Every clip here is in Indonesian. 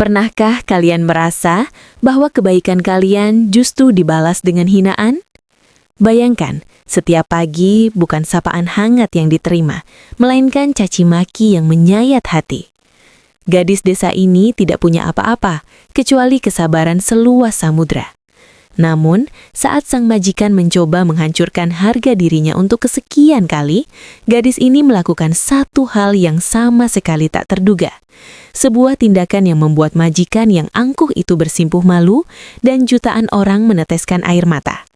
Pernahkah kalian merasa bahwa kebaikan kalian justru dibalas dengan hinaan? Bayangkan, setiap pagi bukan sapaan hangat yang diterima, melainkan caci maki yang menyayat hati. Gadis desa ini tidak punya apa-apa, kecuali kesabaran seluas samudra. Namun, saat sang majikan mencoba menghancurkan harga dirinya untuk kesekian kali, gadis ini melakukan satu hal yang sama sekali tak terduga. Sebuah tindakan yang membuat majikan yang angkuh itu bersimpuh malu dan jutaan orang meneteskan air mata.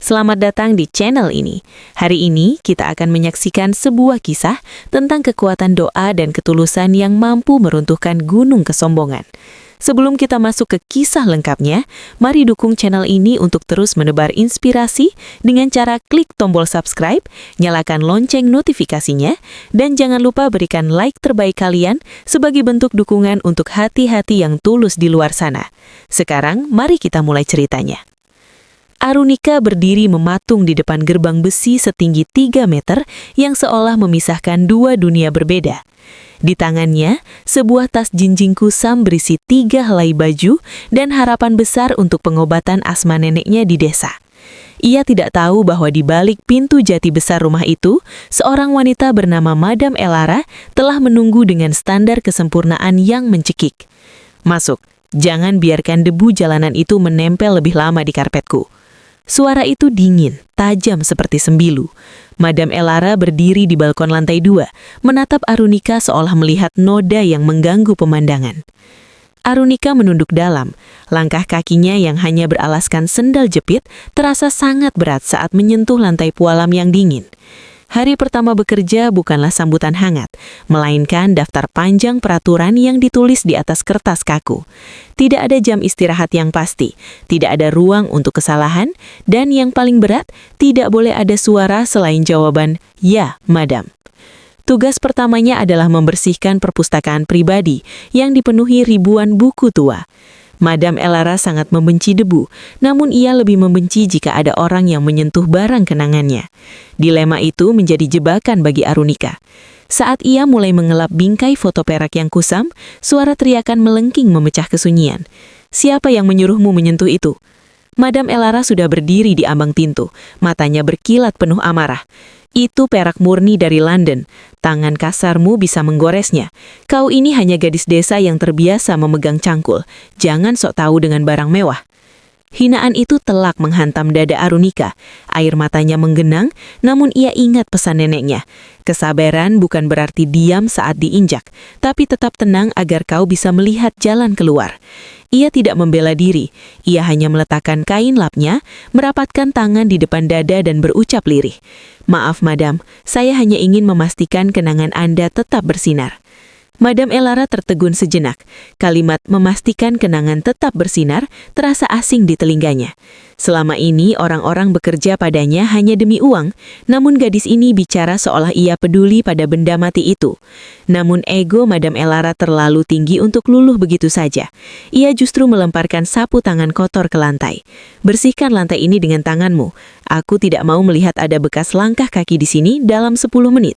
Selamat datang di channel ini. Hari ini kita akan menyaksikan sebuah kisah tentang kekuatan doa dan ketulusan yang mampu meruntuhkan gunung kesombongan. Sebelum kita masuk ke kisah lengkapnya, mari dukung channel ini untuk terus menebar inspirasi dengan cara klik tombol subscribe, nyalakan lonceng notifikasinya, dan jangan lupa berikan like terbaik kalian sebagai bentuk dukungan untuk hati-hati yang tulus di luar sana. Sekarang, mari kita mulai ceritanya. Arunika berdiri mematung di depan gerbang besi setinggi 3 meter yang seolah memisahkan dua dunia berbeda. Di tangannya, sebuah tas jinjing kusam berisi 3 helai baju dan harapan besar untuk pengobatan asma neneknya di desa. Ia tidak tahu bahwa di balik pintu jati besar rumah itu, seorang wanita bernama Madam Elara telah menunggu dengan standar kesempurnaan yang mencekik. "Masuk, jangan biarkan debu jalanan itu menempel lebih lama di karpetku." Suara itu dingin, tajam seperti sembilu. Madam Elara berdiri di balkon lantai 2, menatap Arunika seolah melihat noda yang mengganggu pemandangan. Arunika menunduk dalam, langkah kakinya yang hanya beralaskan sendal jepit terasa sangat berat saat menyentuh lantai pualam yang dingin. Hari pertama bekerja bukanlah sambutan hangat, melainkan daftar panjang peraturan yang ditulis di atas kertas kaku. Tidak ada jam istirahat yang pasti, tidak ada ruang untuk kesalahan, dan yang paling berat, tidak boleh ada suara selain jawaban, "Ya, Madam." Tugas pertamanya adalah membersihkan perpustakaan pribadi yang dipenuhi ribuan buku tua. Madam Elara sangat membenci debu, namun ia lebih membenci jika ada orang yang menyentuh barang kenangannya. Dilema itu menjadi jebakan bagi Arunika. Saat ia mulai mengelap bingkai foto perak yang kusam, suara teriakan melengking memecah kesunyian. "Siapa yang menyuruhmu menyentuh itu?" Madam Elara sudah berdiri di ambang pintu, matanya berkilat penuh amarah. "Itu perak murni dari London. Tangan kasarmu bisa menggoresnya. Kau ini hanya gadis desa yang terbiasa memegang cangkul. Jangan sok tahu dengan barang mewah." Hinaan itu telak menghantam dada Arunika. Air matanya menggenang, namun ia ingat pesan neneknya. Kesabaran bukan berarti diam saat diinjak, tapi tetap tenang agar kau bisa melihat jalan keluar. Ia tidak membela diri, ia hanya meletakkan kain lapnya, merapatkan tangan di depan dada dan berucap lirih. "Maaf, Madam, saya hanya ingin memastikan kenangan Anda tetap bersinar." Madam Elara tertegun sejenak. Kalimat "memastikan kenangan tetap bersinar" terasa asing di telinganya. Selama ini orang-orang bekerja padanya hanya demi uang, namun gadis ini bicara seolah ia peduli pada benda mati itu. Namun ego Madam Elara terlalu tinggi untuk luluh begitu saja. Ia justru melemparkan sapu tangan kotor ke lantai. "Bersihkan lantai ini dengan tanganmu. Aku tidak mau melihat ada bekas langkah kaki di sini dalam 10 menit.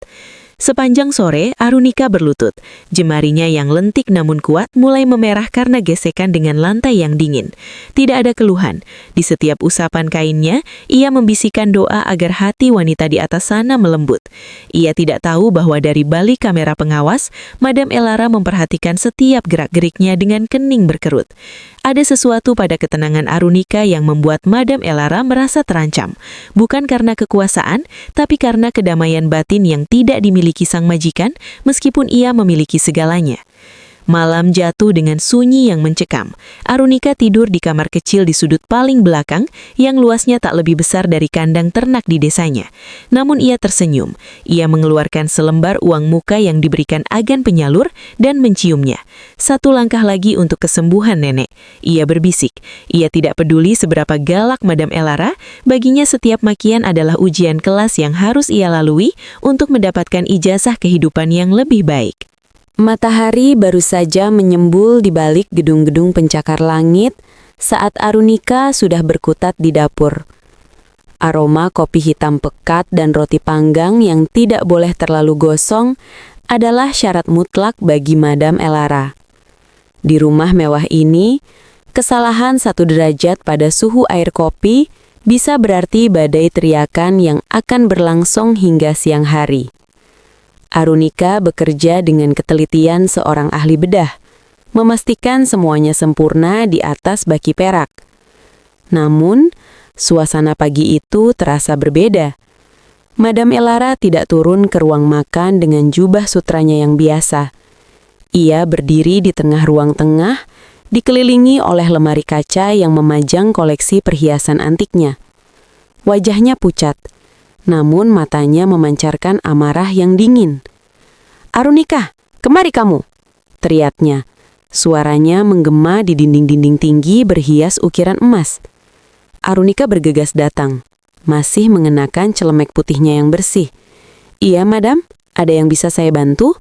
Sepanjang sore, Arunika berlutut. Jemarinya yang lentik namun kuat mulai memerah karena gesekan dengan lantai yang dingin. Tidak ada keluhan. Di setiap usapan kainnya, ia membisikkan doa agar hati wanita di atas sana melembut. Ia tidak tahu bahwa dari balik kamera pengawas, Madam Elara memperhatikan setiap gerak-geriknya dengan kening berkerut. Ada sesuatu pada ketenangan Arunika yang membuat Madam Elara merasa terancam. Bukan karena kekuasaan, tapi karena kedamaian batin yang tidak dimiliki sang majikan, meskipun ia memiliki segalanya. Malam jatuh dengan sunyi yang mencekam. Arunika tidur di kamar kecil di sudut paling belakang yang luasnya tak lebih besar dari kandang ternak di desanya. Namun ia tersenyum. Ia mengeluarkan selembar uang muka yang diberikan agen penyalur dan menciumnya. "Satu langkah lagi untuk kesembuhan nenek." Ia berbisik. Ia tidak peduli seberapa galak Madam Elara, baginya setiap makian adalah ujian kelas yang harus ia lalui untuk mendapatkan ijazah kehidupan yang lebih baik. Matahari baru saja menyembul di balik gedung-gedung pencakar langit saat Arunika sudah berkutat di dapur. Aroma kopi hitam pekat dan roti panggang yang tidak boleh terlalu gosong adalah syarat mutlak bagi Madam Elara. Di rumah mewah ini, kesalahan 1 derajat pada suhu air kopi bisa berarti badai teriakan yang akan berlangsung hingga siang hari. Arunika bekerja dengan ketelitian seorang ahli bedah, memastikan semuanya sempurna di atas baki perak. Namun, suasana pagi itu terasa berbeda. Madam Elara tidak turun ke ruang makan dengan jubah sutranya yang biasa. Ia berdiri di tengah ruang tengah, dikelilingi oleh lemari kaca yang memajang koleksi perhiasan antiknya. Wajahnya pucat, namun matanya memancarkan amarah yang dingin. "Arunika, kemari kamu!" teriaknya. Suaranya menggema di dinding-dinding tinggi berhias ukiran emas. Arunika bergegas datang, masih mengenakan celemek putihnya yang bersih. "Iya, madam, ada yang bisa saya bantu?"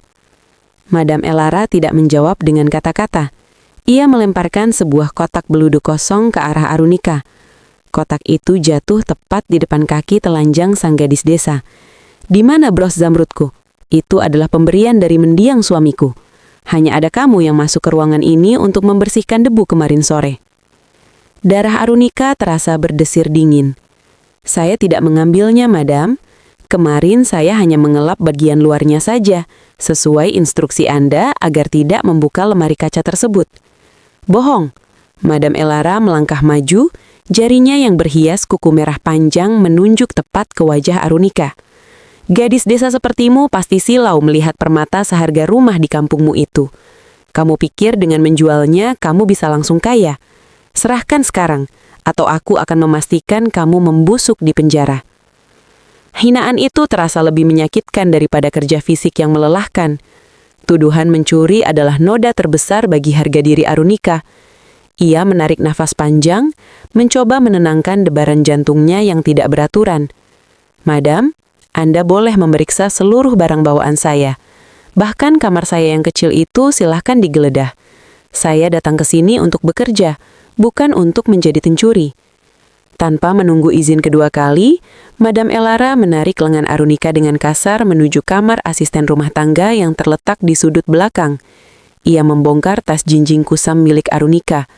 Madam Elara tidak menjawab dengan kata-kata. Ia melemparkan sebuah kotak beludu kosong ke arah Arunika. Kotak itu jatuh tepat di depan kaki telanjang sang gadis desa. "Di mana bros zamrudku? Itu adalah pemberian dari mendiang suamiku. Hanya ada kamu yang masuk ke ruangan ini untuk membersihkan debu kemarin sore." Darah Arunika terasa berdesir dingin. "Saya tidak mengambilnya, madam. Kemarin saya hanya mengelap bagian luarnya saja, sesuai instruksi Anda agar tidak membuka lemari kaca tersebut." "Bohong." Madam Elara melangkah maju, jarinya yang berhias kuku merah panjang menunjuk tepat ke wajah Arunika. "Gadis desa sepertimu pasti silau melihat permata seharga rumah di kampungmu itu. Kamu pikir dengan menjualnya kamu bisa langsung kaya? Serahkan sekarang, atau aku akan memastikan kamu membusuk di penjara." Hinaan itu terasa lebih menyakitkan daripada kerja fisik yang melelahkan. Tuduhan mencuri adalah noda terbesar bagi harga diri Arunika. Ia menarik nafas panjang, mencoba menenangkan debaran jantungnya yang tidak beraturan. "Madam, Anda boleh memeriksa seluruh barang bawaan saya. Bahkan kamar saya yang kecil itu silahkan digeledah. Saya datang ke sini untuk bekerja, bukan untuk menjadi pencuri." Tanpa menunggu izin kedua kali, Madam Elara menarik lengan Arunika dengan kasar menuju kamar asisten rumah tangga yang terletak di sudut belakang. Ia membongkar tas jinjing kusam milik Arunika,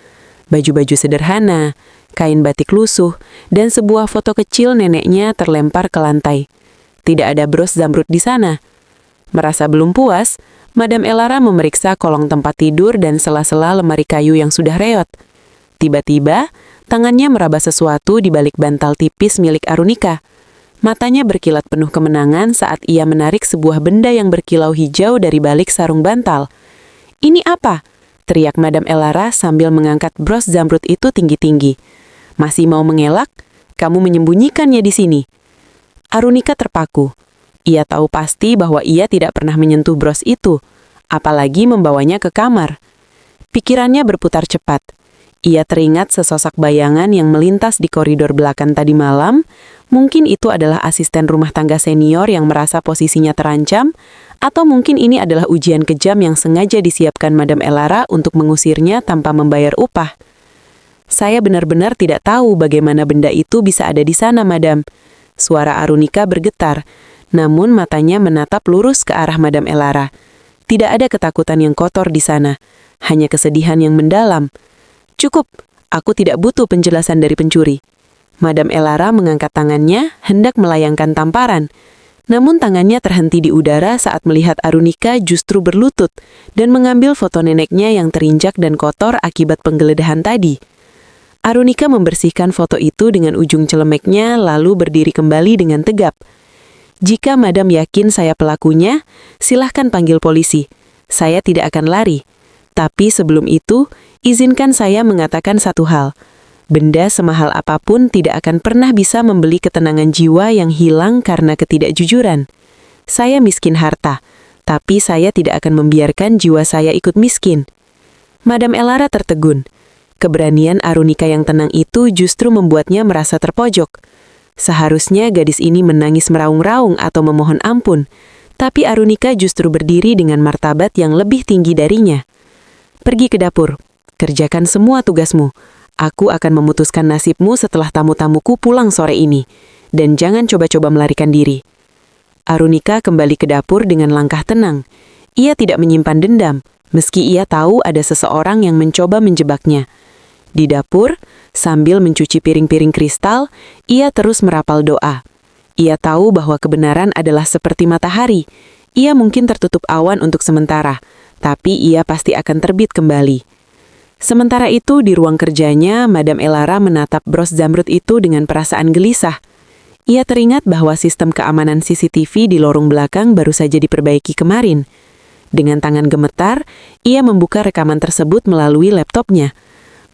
baju-baju sederhana, kain batik lusuh, dan sebuah foto kecil neneknya terlempar ke lantai. Tidak ada bros zamrud di sana. Merasa belum puas, Madam Elara memeriksa kolong tempat tidur dan sela-sela lemari kayu yang sudah reot. Tiba-tiba, tangannya meraba sesuatu di balik bantal tipis milik Arunika. Matanya berkilat penuh kemenangan saat ia menarik sebuah benda yang berkilau hijau dari balik sarung bantal. "Ini apa?" teriak Madam Elara sambil mengangkat bros zamrud itu tinggi-tinggi. "Masih mau mengelak? Kamu menyembunyikannya di sini." Arunika terpaku. Ia tahu pasti bahwa ia tidak pernah menyentuh bros itu, apalagi membawanya ke kamar. Pikirannya berputar cepat. Ia teringat sesosok bayangan yang melintas di koridor belakang tadi malam. Mungkin itu adalah asisten rumah tangga senior yang merasa posisinya terancam, atau mungkin ini adalah ujian kejam yang sengaja disiapkan Madam Elara untuk mengusirnya tanpa membayar upah. "Saya benar-benar tidak tahu bagaimana benda itu bisa ada di sana, madam." Suara Arunika bergetar, namun matanya menatap lurus ke arah Madam Elara. Tidak ada ketakutan yang kotor di sana, hanya kesedihan yang mendalam. "Cukup, aku tidak butuh penjelasan dari pencuri." Madam Elara mengangkat tangannya, hendak melayangkan tamparan. Namun tangannya terhenti di udara saat melihat Arunika justru berlutut dan mengambil foto neneknya yang terinjak dan kotor akibat penggeledahan tadi. Arunika membersihkan foto itu dengan ujung celemeknya lalu berdiri kembali dengan tegap. "Jika madam yakin saya pelakunya, silahkan panggil polisi. Saya tidak akan lari. Tapi sebelum itu, izinkan saya mengatakan satu hal. Benda semahal apapun tidak akan pernah bisa membeli ketenangan jiwa yang hilang karena ketidakjujuran. Saya miskin harta, tapi saya tidak akan membiarkan jiwa saya ikut miskin." Madam Elara tertegun. Keberanian Arunika yang tenang itu justru membuatnya merasa terpojok. Seharusnya gadis ini menangis meraung-raung atau memohon ampun, tapi Arunika justru berdiri dengan martabat yang lebih tinggi darinya. "Pergi ke dapur, kerjakan semua tugasmu. Aku akan memutuskan nasibmu setelah tamu-tamuku pulang sore ini, dan jangan coba-coba melarikan diri." Arunika kembali ke dapur dengan langkah tenang. Ia tidak menyimpan dendam, meski ia tahu ada seseorang yang mencoba menjebaknya. Di dapur, sambil mencuci piring-piring kristal, ia terus merapal doa. Ia tahu bahwa kebenaran adalah seperti matahari. Ia mungkin tertutup awan untuk sementara, tapi ia pasti akan terbit kembali. Sementara itu, di ruang kerjanya, Madam Elara menatap bros zamrud itu dengan perasaan gelisah. Ia teringat bahwa sistem keamanan CCTV di lorong belakang baru saja diperbaiki kemarin. Dengan tangan gemetar, ia membuka rekaman tersebut melalui laptopnya.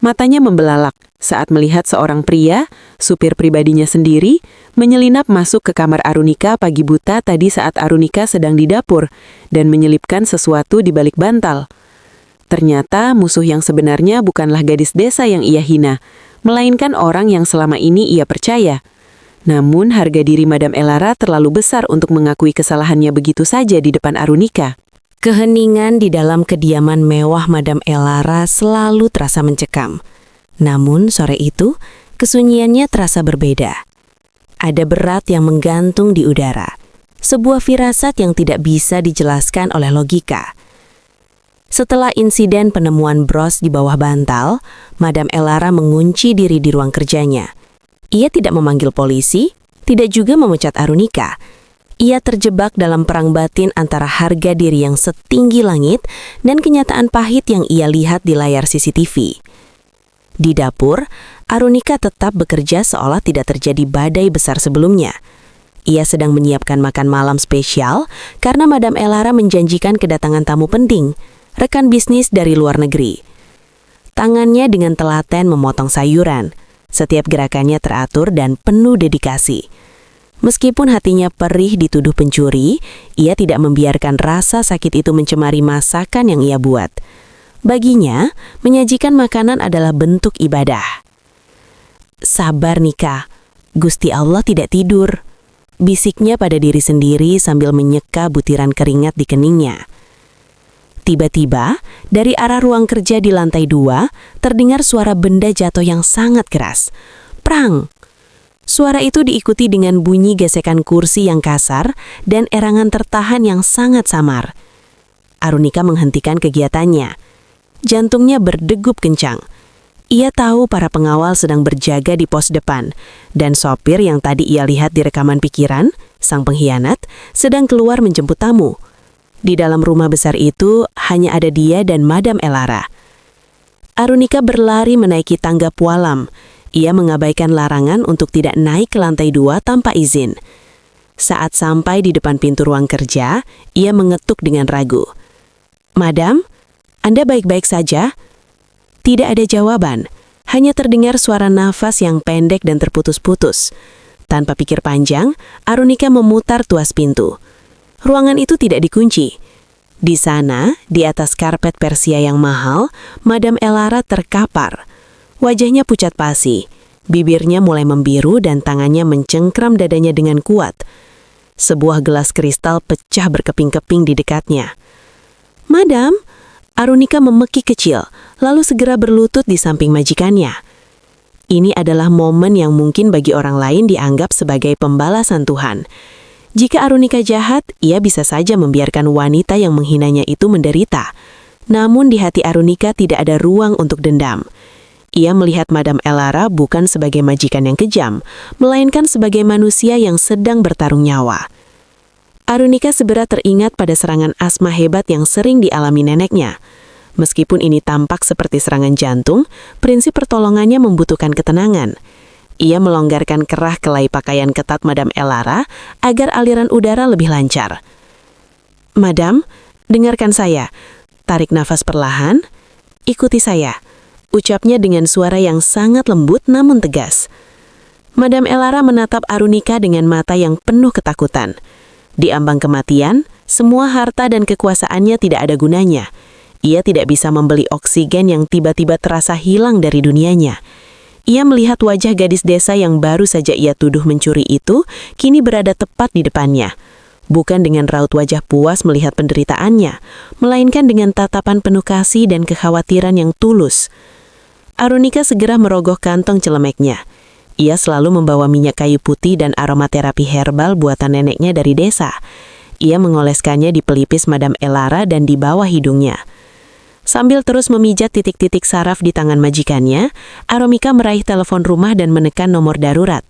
Matanya membelalak saat melihat seorang pria, supir pribadinya sendiri, menyelinap masuk ke kamar Arunika pagi buta tadi saat Arunika sedang di dapur dan menyelipkan sesuatu di balik bantal. Ternyata musuh yang sebenarnya bukanlah gadis desa yang ia hina, melainkan orang yang selama ini ia percaya. Namun harga diri Madam Elara terlalu besar untuk mengakui kesalahannya begitu saja di depan Arunika. Keheningan di dalam kediaman mewah Madam Elara selalu terasa mencekam. Namun sore itu, kesunyiannya terasa berbeda. Ada berat yang menggantung di udara. Sebuah firasat yang tidak bisa dijelaskan oleh logika. Setelah insiden penemuan bros di bawah bantal, Madam Elara mengunci diri di ruang kerjanya. Ia tidak memanggil polisi, tidak juga memecat Arunika. Ia terjebak dalam perang batin antara harga diri yang setinggi langit dan kenyataan pahit yang ia lihat di layar CCTV. Di dapur, Arunika tetap bekerja seolah tidak terjadi badai besar sebelumnya. Ia sedang menyiapkan makan malam spesial karena Madam Elara menjanjikan kedatangan tamu penting, rekan bisnis dari luar negeri. Tangannya dengan telaten memotong sayuran. Setiap gerakannya teratur dan penuh dedikasi. Meskipun hatinya perih dituduh pencuri, ia tidak membiarkan rasa sakit itu mencemari masakan yang ia buat. Baginya, menyajikan makanan adalah bentuk ibadah. Sabar Nika, Gusti Allah tidak tidur, bisiknya pada diri sendiri sambil menyeka butiran keringat di keningnya. Tiba-tiba, dari arah ruang kerja di lantai 2, terdengar suara benda jatuh yang sangat keras. Prang! Suara itu diikuti dengan bunyi gesekan kursi yang kasar dan erangan tertahan yang sangat samar. Arunika menghentikan kegiatannya. Jantungnya berdegup kencang. Ia tahu para pengawal sedang berjaga di pos depan, dan sopir yang tadi ia lihat di rekaman pikiran, sang pengkhianat, sedang keluar menjemput tamu. Di dalam rumah besar itu hanya ada dia dan Madam Elara. Arunika berlari menaiki tangga pualam. Ia mengabaikan larangan untuk tidak naik ke lantai 2 tanpa izin. Saat sampai di depan pintu ruang kerja, ia mengetuk dengan ragu. "Madam, Anda baik-baik saja?" Tidak ada jawaban, hanya terdengar suara nafas yang pendek dan terputus-putus. Tanpa pikir panjang, Arunika memutar tuas pintu. Ruangan itu tidak dikunci. Di sana, di atas karpet Persia yang mahal, Madam Elara terkapar. Wajahnya pucat pasi, bibirnya mulai membiru dan tangannya mencengkram dadanya dengan kuat. Sebuah gelas kristal pecah berkeping-keping di dekatnya. "Madam," Arunika memekik kecil, lalu segera berlutut di samping majikannya. Ini adalah momen yang mungkin bagi orang lain dianggap sebagai pembalasan Tuhan. Jika Arunika jahat, ia bisa saja membiarkan wanita yang menghinanya itu menderita. Namun di hati Arunika tidak ada ruang untuk dendam. Ia melihat Madam Elara bukan sebagai majikan yang kejam, melainkan sebagai manusia yang sedang bertarung nyawa. Arunika segera teringat pada serangan asma hebat yang sering dialami neneknya. Meskipun ini tampak seperti serangan jantung, prinsip pertolongannya membutuhkan ketenangan. Ia melonggarkan kerah kelai pakaian ketat Madam Elara agar aliran udara lebih lancar. "Madam, dengarkan saya. Tarik nafas perlahan. Ikuti saya," ucapnya dengan suara yang sangat lembut namun tegas. Madam Elara menatap Arunika dengan mata yang penuh ketakutan. Di ambang kematian, semua harta dan kekuasaannya tidak ada gunanya. Ia tidak bisa membeli oksigen yang tiba-tiba terasa hilang dari dunianya. Ia melihat wajah gadis desa yang baru saja ia tuduh mencuri itu, kini berada tepat di depannya. Bukan dengan raut wajah puas melihat penderitaannya, melainkan dengan tatapan penuh kasih dan kekhawatiran yang tulus. Arunika segera merogoh kantong celemeknya. Ia selalu membawa minyak kayu putih dan aromaterapi herbal buatan neneknya dari desa. Ia mengoleskannya di pelipis Madam Elara dan di bawah hidungnya. Sambil terus memijat titik-titik saraf di tangan majikannya, Aromika meraih telepon rumah dan menekan nomor darurat.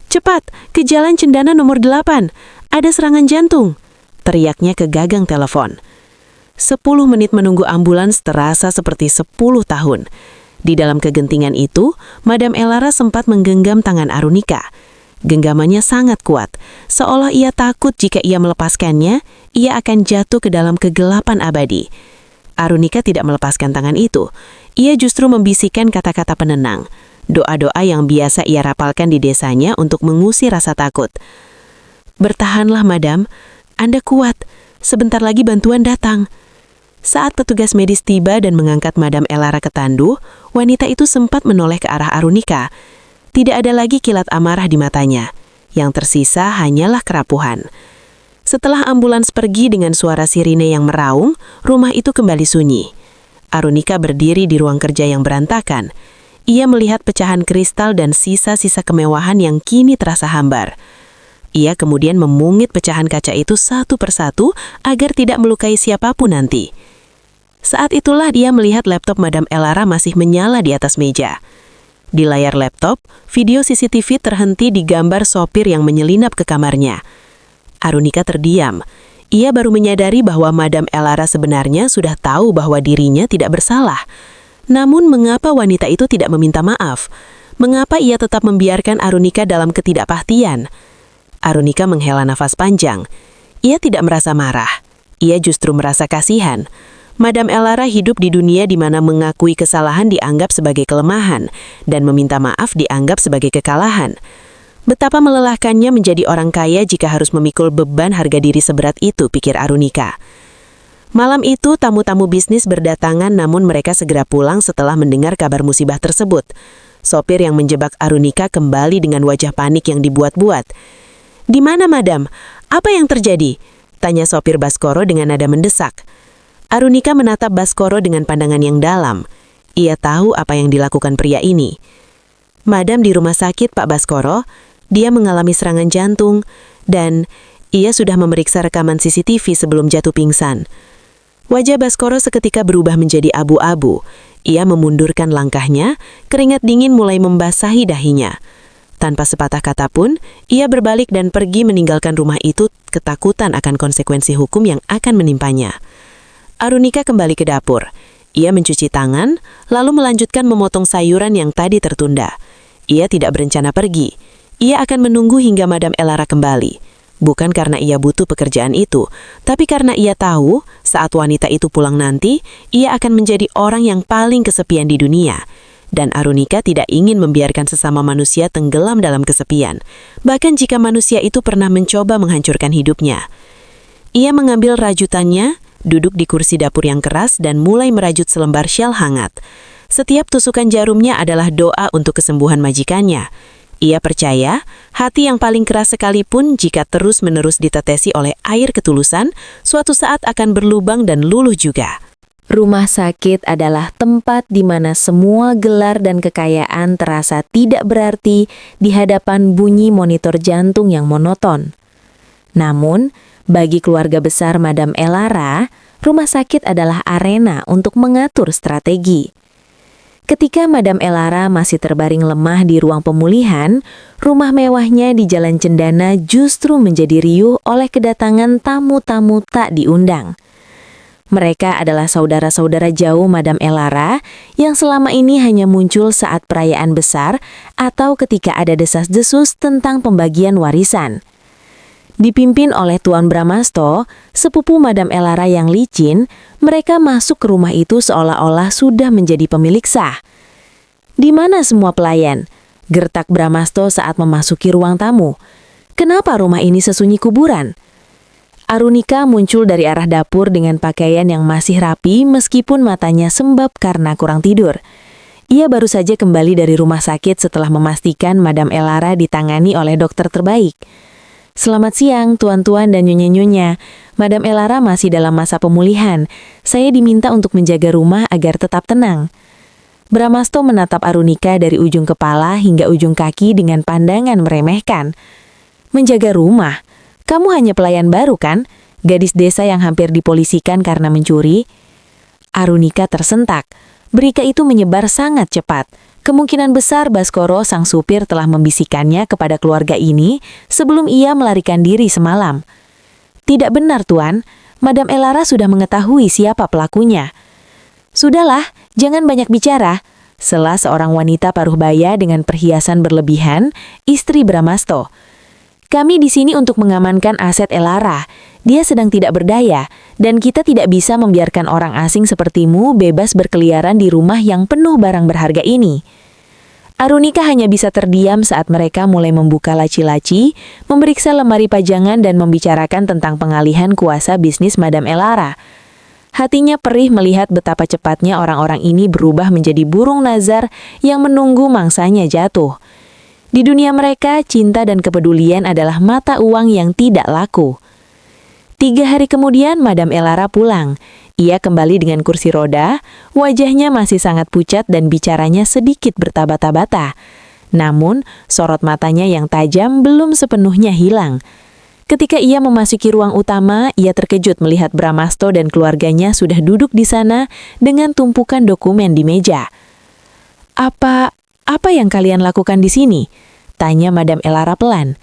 "Cepat, ke Jalan Cendana nomor 8. Ada serangan jantung," teriaknya ke gagang telepon. 10 menit menunggu ambulans terasa seperti 10 tahun. Di dalam kegentingan itu, Madam Elara sempat menggenggam tangan Arunika. Genggamannya sangat kuat, seolah ia takut jika ia melepaskannya, ia akan jatuh ke dalam kegelapan abadi. Arunika tidak melepaskan tangan itu. Ia justru membisikkan kata-kata penenang, doa-doa yang biasa ia rapalkan di desanya untuk mengusir rasa takut. "Bertahanlah, Madam. Anda kuat. Sebentar lagi bantuan datang." Saat petugas medis tiba dan mengangkat Madam Elara ke tandu, wanita itu sempat menoleh ke arah Arunika. Tidak ada lagi kilat amarah di matanya. Yang tersisa hanyalah kerapuhan. Setelah ambulans pergi dengan suara sirine yang meraung, rumah itu kembali sunyi. Arunika berdiri di ruang kerja yang berantakan. Ia melihat pecahan kristal dan sisa-sisa kemewahan yang kini terasa hambar. Ia kemudian memungit pecahan kaca itu satu persatu agar tidak melukai siapapun nanti. Saat itulah dia melihat laptop Madam Elara masih menyala di atas meja. Di layar laptop, video CCTV terhenti di gambar sopir yang menyelinap ke kamarnya. Arunika terdiam. Ia baru menyadari bahwa Madam Elara sebenarnya sudah tahu bahwa dirinya tidak bersalah. Namun mengapa wanita itu tidak meminta maaf? Mengapa ia tetap membiarkan Arunika dalam ketidakpastian? Arunika menghela nafas panjang. Ia tidak merasa marah. Ia justru merasa kasihan. Madam Elara hidup di dunia di mana mengakui kesalahan dianggap sebagai kelemahan dan meminta maaf dianggap sebagai kekalahan. Betapa melelahkannya menjadi orang kaya jika harus memikul beban harga diri seberat itu, pikir Arunika. Malam itu tamu-tamu bisnis berdatangan namun mereka segera pulang setelah mendengar kabar musibah tersebut. Sopir yang menjebak Arunika kembali dengan wajah panik yang dibuat-buat. "Di mana, Madam? Apa yang terjadi?" tanya sopir Baskoro dengan nada mendesak. Arunika menatap Baskoro dengan pandangan yang dalam. Ia tahu apa yang dilakukan pria ini. "Madam di rumah sakit, Pak Baskoro. Dia mengalami serangan jantung dan ia sudah memeriksa rekaman CCTV sebelum jatuh pingsan." Wajah Baskoro seketika berubah menjadi abu-abu. Ia memundurkan langkahnya, keringat dingin mulai membasahi dahinya. Tanpa sepatah kata pun, ia berbalik dan pergi meninggalkan rumah itu ketakutan akan konsekuensi hukum yang akan menimpanya. Arunika kembali ke dapur. Ia mencuci tangan, lalu melanjutkan memotong sayuran yang tadi tertunda. Ia tidak berencana pergi. Ia akan menunggu hingga Madam Elara kembali. Bukan karena ia butuh pekerjaan itu, tapi karena ia tahu saat wanita itu pulang nanti, ia akan menjadi orang yang paling kesepian di dunia. Dan Arunika tidak ingin membiarkan sesama manusia tenggelam dalam kesepian, bahkan jika manusia itu pernah mencoba menghancurkan hidupnya. Ia mengambil rajutannya, duduk di kursi dapur yang keras dan mulai merajut selembar syal hangat. Setiap tusukan jarumnya adalah doa untuk kesembuhan majikannya. Ia percaya, hati yang paling keras sekalipun jika terus-menerus ditetesi oleh air ketulusan, suatu saat akan berlubang dan luluh juga. Rumah sakit adalah tempat di mana semua gelar dan kekayaan terasa tidak berarti di hadapan bunyi monitor jantung yang monoton. Namun, bagi keluarga besar Madam Elara, rumah sakit adalah arena untuk mengatur strategi. Ketika Madam Elara masih terbaring lemah di ruang pemulihan, rumah mewahnya di Jalan Cendana justru menjadi riuh oleh kedatangan tamu-tamu tak diundang. Mereka adalah saudara-saudara jauh Madam Elara yang selama ini hanya muncul saat perayaan besar atau ketika ada desas-desus tentang pembagian warisan. Dipimpin oleh Tuan Bramasto, sepupu Madam Elara yang licin, mereka masuk ke rumah itu seolah-olah sudah menjadi pemilik sah. "Di mana semua pelayan?" gertak Bramasto saat memasuki ruang tamu. "Kenapa rumah ini sesunyi kuburan?" Arunika muncul dari arah dapur dengan pakaian yang masih rapi meskipun matanya sembab karena kurang tidur. Ia baru saja kembali dari rumah sakit setelah memastikan Madam Elara ditangani oleh dokter terbaik. "Selamat siang, tuan-tuan dan nyonya-nyonya. Madam Elara masih dalam masa pemulihan. Saya diminta untuk menjaga rumah agar tetap tenang." Bramasto menatap Arunika dari ujung kepala hingga ujung kaki dengan pandangan meremehkan. "Menjaga rumah? Kamu hanya pelayan baru kan? Gadis desa yang hampir dipolisikan karena mencuri?" Arunika tersentak. Berita itu menyebar sangat cepat. Kemungkinan besar Baskoro sang supir telah membisikkannya kepada keluarga ini sebelum ia melarikan diri semalam. Tidak benar, Tuan. Madam Elara sudah mengetahui siapa pelakunya. Sudahlah, jangan banyak bicara. Sela seorang wanita paruh baya dengan perhiasan berlebihan, istri Bramasto. Kami di sini untuk mengamankan aset Elara. Dia sedang tidak berdaya, dan kita tidak bisa membiarkan orang asing sepertimu bebas berkeliaran di rumah yang penuh barang berharga ini. Arunika hanya bisa terdiam saat mereka mulai membuka laci-laci, memeriksa lemari pajangan dan membicarakan tentang pengalihan kuasa bisnis Madam Elara. Hatinya perih melihat betapa cepatnya orang-orang ini berubah menjadi burung nazar yang menunggu mangsanya jatuh. Di dunia mereka, cinta dan kepedulian adalah mata uang yang tidak laku. 3 hari kemudian, Madam Elara pulang. Ia kembali dengan kursi roda, wajahnya masih sangat pucat dan bicaranya sedikit bertabata-bata. Namun, sorot matanya yang tajam belum sepenuhnya hilang. Ketika ia memasuki ruang utama, ia terkejut melihat Bramasto dan keluarganya sudah duduk di sana dengan tumpukan dokumen di meja. Apa yang kalian lakukan di sini? Tanya Madam Elara pelan.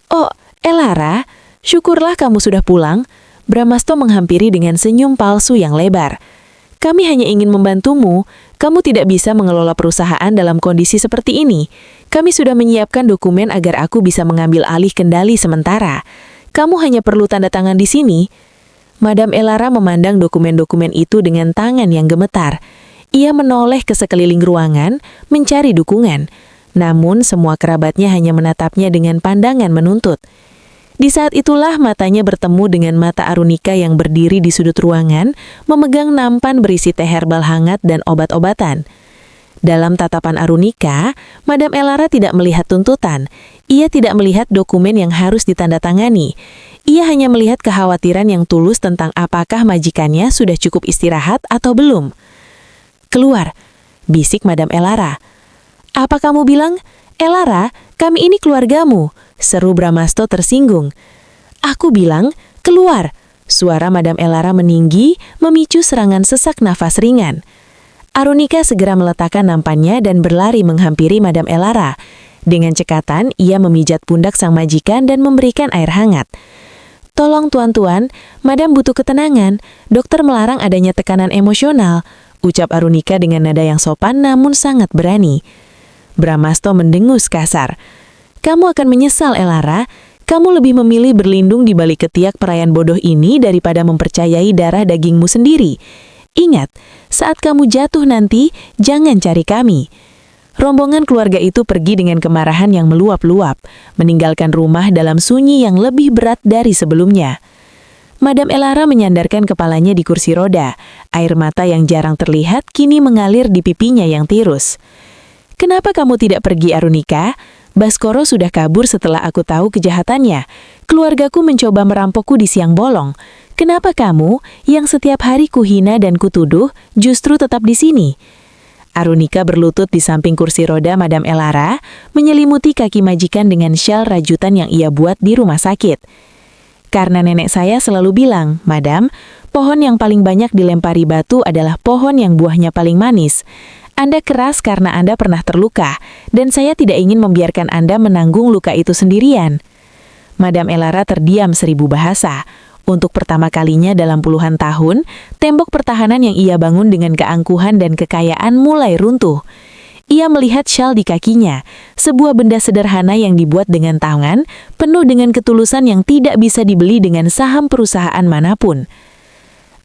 Oh, Elara, syukurlah kamu sudah pulang. Bramasto menghampiri dengan senyum palsu yang lebar. Kami hanya ingin membantumu. Kamu tidak bisa mengelola perusahaan dalam kondisi seperti ini. Kami sudah menyiapkan dokumen agar aku bisa mengambil alih kendali sementara. Kamu hanya perlu tanda tangan di sini. Madam Elara memandang dokumen-dokumen itu dengan tangan yang gemetar. Ia menoleh ke sekeliling ruangan, mencari dukungan. Namun semua kerabatnya hanya menatapnya dengan pandangan menuntut. Di saat itulah matanya bertemu dengan mata Arunika yang berdiri di sudut ruangan, memegang nampan berisi teh herbal hangat dan obat-obatan. Dalam tatapan Arunika, Madam Elara tidak melihat tuntutan. Ia tidak melihat dokumen yang harus ditandatangani. Ia hanya melihat kekhawatiran yang tulus tentang apakah majikannya sudah cukup istirahat atau belum. Keluar, bisik Madam Elara. Apa kamu bilang? Elara, kami ini keluargamu, seru Bramasto tersinggung. Aku bilang, keluar. Suara Madam Elara meninggi, memicu serangan sesak nafas ringan. Arunika segera meletakkan nampannya dan berlari menghampiri Madam Elara. Dengan cekatan, ia memijat pundak sang majikan dan memberikan air hangat. Tolong tuan-tuan, Madam butuh ketenangan. Dokter melarang adanya tekanan emosional, ucap Arunika dengan nada yang sopan namun sangat berani. Bramasto mendengus kasar. Kamu akan menyesal, Elara. Kamu lebih memilih berlindung di balik ketiak perayan bodoh ini daripada mempercayai darah dagingmu sendiri. Ingat, saat kamu jatuh nanti, jangan cari kami. Rombongan keluarga itu pergi dengan kemarahan yang meluap-luap, meninggalkan rumah dalam sunyi yang lebih berat dari sebelumnya. Madam Elara menyandarkan kepalanya di kursi roda. Air mata yang jarang terlihat kini mengalir di pipinya yang tirus. Kenapa kamu tidak pergi, Arunika? Baskoro sudah kabur setelah aku tahu kejahatannya. Keluargaku mencoba merampokku di siang bolong. Kenapa kamu, yang setiap hari kuhina dan kutuduh, justru tetap di sini? Arunika berlutut di samping kursi roda Madam Elara, menyelimuti kaki majikan dengan syal rajutan yang ia buat di rumah sakit. Karena nenek saya selalu bilang, Madam, pohon yang paling banyak dilempari batu adalah pohon yang buahnya paling manis. Anda keras karena Anda pernah terluka, dan saya tidak ingin membiarkan Anda menanggung luka itu sendirian. Madam Elara terdiam 1000 bahasa. Untuk pertama kalinya dalam puluhan tahun, tembok pertahanan yang ia bangun dengan keangkuhan dan kekayaan mulai runtuh. Ia melihat syal di kakinya, sebuah benda sederhana yang dibuat dengan tangan, penuh dengan ketulusan yang tidak bisa dibeli dengan saham perusahaan manapun.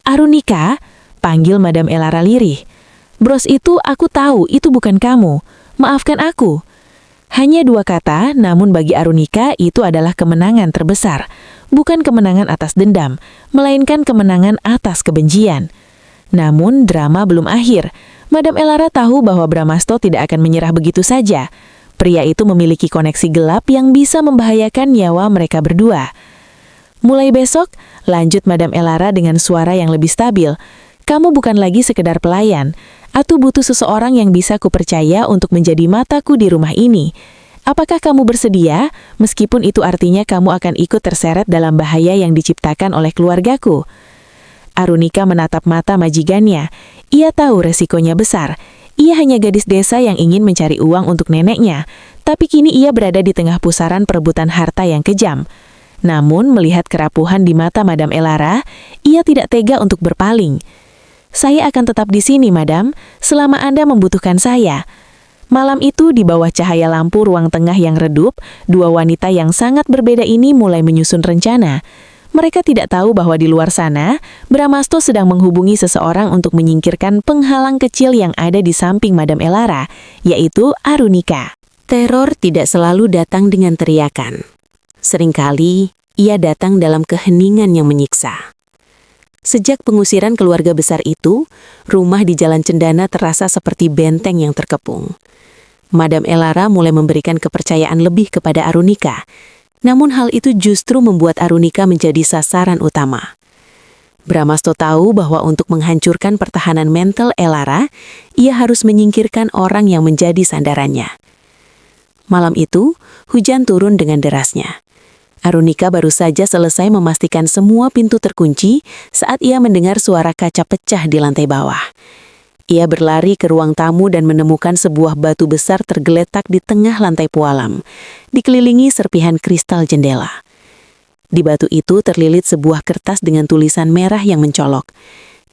Arunika, panggil Madam Elara lirih. Bros itu aku tahu itu bukan kamu. Maafkan aku. Hanya 2 kata, namun bagi Arunika itu adalah kemenangan terbesar. Bukan kemenangan atas dendam, melainkan kemenangan atas kebencian. Namun drama belum akhir. Madam Elara tahu bahwa Bramasto tidak akan menyerah begitu saja. Pria itu memiliki koneksi gelap yang bisa membahayakan nyawa mereka berdua. Mulai besok, lanjut Madam Elara dengan suara yang lebih stabil. Kamu bukan lagi sekedar pelayan. Aku butuh seseorang yang bisa kupercaya untuk menjadi mataku di rumah ini. Apakah kamu bersedia, meskipun itu artinya kamu akan ikut terseret dalam bahaya yang diciptakan oleh keluargaku? Arunika menatap mata majikannya. Ia tahu resikonya besar. Ia hanya gadis desa yang ingin mencari uang untuk neneknya, tapi kini ia berada di tengah pusaran perebutan harta yang kejam. Namun, melihat kerapuhan di mata Madam Elara, ia tidak tega untuk berpaling. "Saya akan tetap di sini, Madam, selama Anda membutuhkan saya." Malam itu, di bawah cahaya lampu ruang tengah yang redup, dua wanita yang sangat berbeda ini mulai menyusun rencana. Mereka tidak tahu bahwa di luar sana, Brahmasto sedang menghubungi seseorang untuk menyingkirkan penghalang kecil yang ada di samping Madam Elara, yaitu Arunika. Teror tidak selalu datang dengan teriakan. Seringkali, ia datang dalam keheningan yang menyiksa. Sejak pengusiran keluarga besar itu, rumah di Jalan Cendana terasa seperti benteng yang terkepung. Madam Elara mulai memberikan kepercayaan lebih kepada Arunika. Namun hal itu justru membuat Arunika menjadi sasaran utama. Brahmasto tahu bahwa untuk menghancurkan pertahanan mental Elara, ia harus menyingkirkan orang yang menjadi sandarannya. Malam itu, hujan turun dengan derasnya. Arunika baru saja selesai memastikan semua pintu terkunci saat ia mendengar suara kaca pecah di lantai bawah. Ia berlari ke ruang tamu dan menemukan sebuah batu besar tergeletak di tengah lantai pualam, dikelilingi serpihan kristal jendela. Di batu itu terlilit sebuah kertas dengan tulisan merah yang mencolok.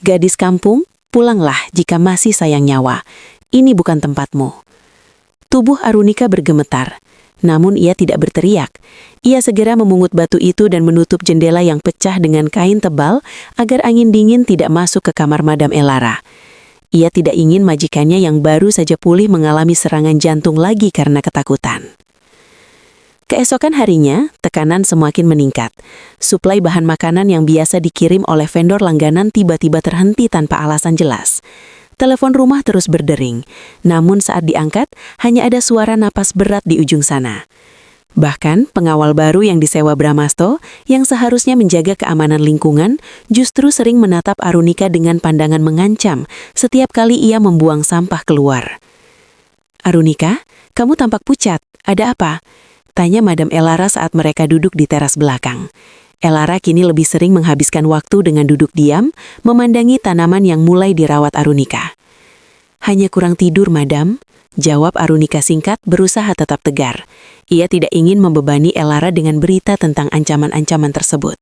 "Gadis kampung, pulanglah jika masih sayang nyawa. Ini bukan tempatmu." Tubuh Arunika bergemetar, namun ia tidak berteriak. Ia segera memungut batu itu dan menutup jendela yang pecah dengan kain tebal agar angin dingin tidak masuk ke kamar Madam Elara. Ia tidak ingin majikannya yang baru saja pulih mengalami serangan jantung lagi karena ketakutan. Keesokan harinya, tekanan semakin meningkat. Suplai bahan makanan yang biasa dikirim oleh vendor langganan tiba-tiba terhenti tanpa alasan jelas. Telepon rumah terus berdering, namun saat diangkat, hanya ada suara napas berat di ujung sana. Bahkan, pengawal baru yang disewa Brahmasto, yang seharusnya menjaga keamanan lingkungan, justru sering menatap Arunika dengan pandangan mengancam setiap kali ia membuang sampah keluar. "Arunika, kamu tampak pucat. Ada apa?" tanya Madam Elara saat mereka duduk di teras belakang. Elara kini lebih sering menghabiskan waktu dengan duduk diam, memandangi tanaman yang mulai dirawat Arunika. "Hanya kurang tidur, Madam," jawab Arunika singkat, berusaha tetap tegar. Ia tidak ingin membebani Elara dengan berita tentang ancaman-ancaman tersebut.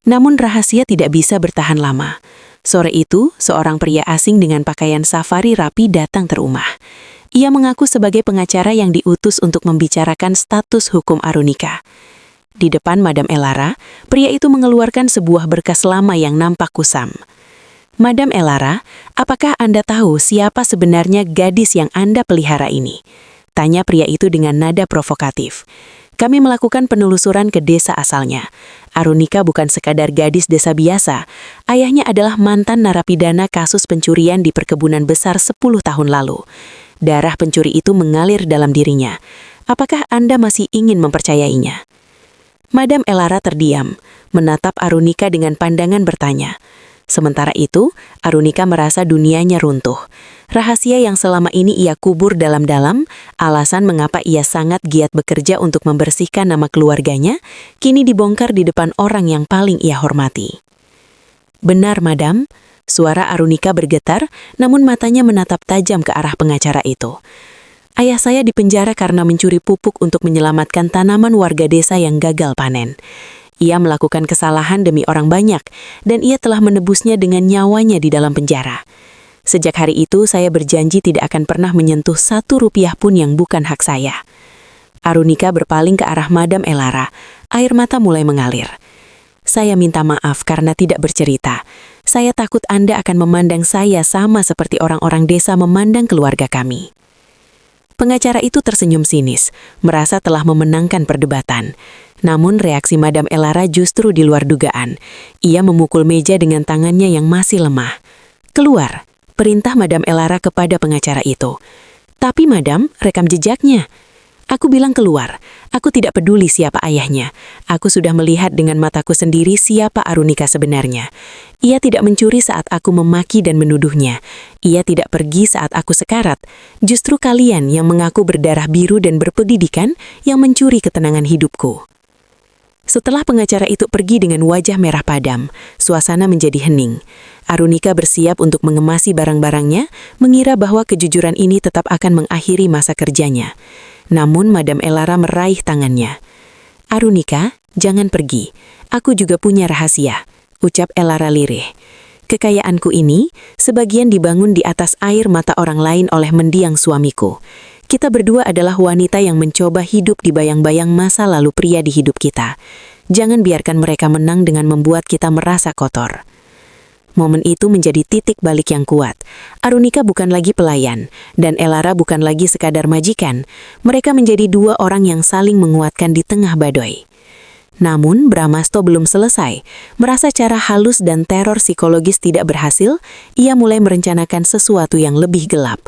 Namun rahasia tidak bisa bertahan lama. Sore itu, seorang pria asing dengan pakaian safari rapi datang ke rumah. Ia mengaku sebagai pengacara yang diutus untuk membicarakan status hukum Arunika. Di depan Madam Elara, pria itu mengeluarkan sebuah berkas lama yang nampak kusam. "Madam Elara, apakah Anda tahu siapa sebenarnya gadis yang Anda pelihara ini?" tanya pria itu dengan nada provokatif. "Kami melakukan penelusuran ke desa asalnya. Arunika bukan sekadar gadis desa biasa. Ayahnya adalah mantan narapidana kasus pencurian di perkebunan besar 10 tahun lalu. Darah pencuri itu mengalir dalam dirinya. Apakah Anda masih ingin mempercayainya?" Madam Elara terdiam, menatap Arunika dengan pandangan bertanya. Sementara itu, Arunika merasa dunianya runtuh. Rahasia yang selama ini ia kubur dalam-dalam, alasan mengapa ia sangat giat bekerja untuk membersihkan nama keluarganya, kini dibongkar di depan orang yang paling ia hormati. "Benar, Madam," suara Arunika bergetar, namun matanya menatap tajam ke arah pengacara itu. "Ayah saya dipenjara karena mencuri pupuk untuk menyelamatkan tanaman warga desa yang gagal panen. Ia melakukan kesalahan demi orang banyak, dan ia telah menebusnya dengan nyawanya di dalam penjara. Sejak hari itu, saya berjanji tidak akan pernah menyentuh 1 rupiah pun yang bukan hak saya." Arunika berpaling ke arah Madam Elara. Air mata mulai mengalir. "Saya minta maaf karena tidak bercerita. Saya takut Anda akan memandang saya sama seperti orang-orang desa memandang keluarga kami." Pengacara itu tersenyum sinis, merasa telah memenangkan perdebatan. Namun reaksi Madam Elara justru di luar dugaan. Ia memukul meja dengan tangannya yang masih lemah. "Keluar," perintah Madam Elara kepada pengacara itu. "Tapi Madam, rekam jejaknya." "Aku bilang keluar. Aku tidak peduli siapa ayahnya. Aku sudah melihat dengan mataku sendiri siapa Arunika sebenarnya. Ia tidak mencuri saat aku memaki dan menuduhnya. Ia tidak pergi saat aku sekarat. Justru kalian yang mengaku berdarah biru dan berpendidikan yang mencuri ketenangan hidupku." Setelah pengacara itu pergi dengan wajah merah padam, suasana menjadi hening. Arunika bersiap untuk mengemasi barang-barangnya, mengira bahwa kejujuran ini tetap akan mengakhiri masa kerjanya. Namun Madam Elara meraih tangannya. "Arunika, jangan pergi. Aku juga punya rahasia," ucap Elara lirih. "Kekayaanku ini, sebagian dibangun di atas air mata orang lain oleh mendiang suamiku. Kita berdua adalah wanita yang mencoba hidup di bayang-bayang masa lalu pria di hidup kita. Jangan biarkan mereka menang dengan membuat kita merasa kotor." Momen itu menjadi titik balik yang kuat. Arunika bukan lagi pelayan, dan Elara bukan lagi sekadar majikan. Mereka menjadi dua orang yang saling menguatkan di tengah badai. Namun, Brahmasto belum selesai. Merasa cara halus dan teror psikologis tidak berhasil, ia mulai merencanakan sesuatu yang lebih gelap.